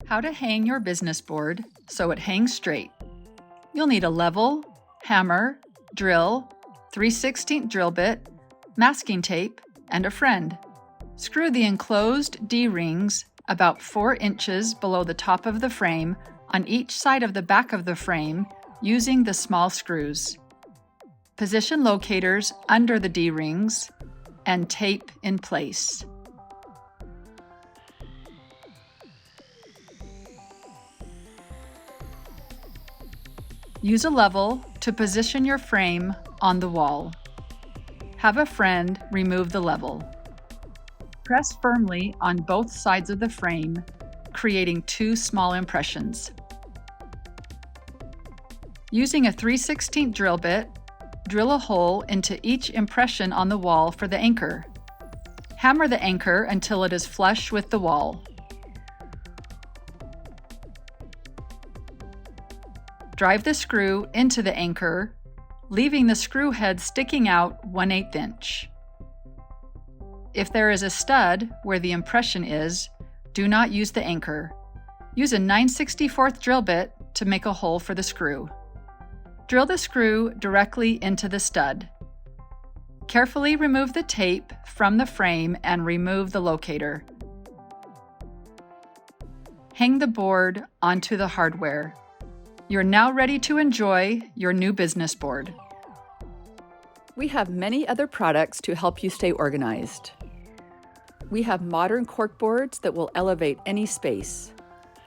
How to hang your business board so it hangs straight. You'll need a level, hammer, drill, 3/16 drill bit, masking tape, and a friend. Screw the enclosed D-rings about 4 inches below the top of the frame on each side of the back of the frame using the small screws. Position locators under the D-rings and tape in place. Use a level to position your frame on the wall. Have a friend remove the level. Press firmly on both sides of the frame, creating 2 small impressions. Using a 3/16 drill bit, drill a hole into each impression on the wall for the anchor. Hammer the anchor until it is flush with the wall. Drive the screw into the anchor, leaving the screw head sticking out 1/8 inch. If there is a stud where the impression is, do not use the anchor. Use a 9/64 drill bit to make a hole for the screw. Drill the screw directly into the stud. Carefully remove the tape from the frame and remove the locator. Hang the board onto the hardware. You're now ready to enjoy your new business board. We have many other products to help you stay organized. We have modern corkboards that will elevate any space.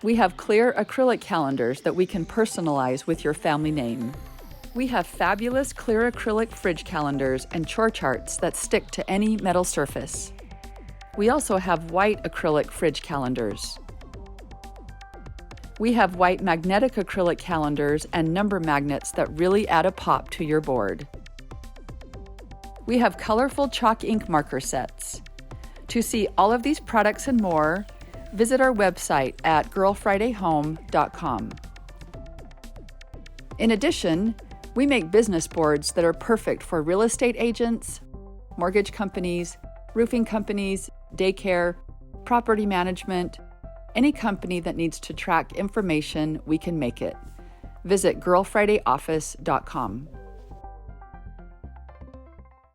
We have clear acrylic calendars that we can personalize with your family name. We have fabulous clear acrylic fridge calendars and chore charts that stick to any metal surface. We also have white acrylic fridge calendars. We have white magnetic acrylic calendars and number magnets that really add a pop to your board. We have colorful chalk ink marker sets. To see all of these products and more, visit our website at girlfridayhome.com. In addition, we make business boards that are perfect for real estate agents, mortgage companies, roofing companies, daycare, property management. Any company that needs to track information, we can make it. Visit girlfridayoffice.com.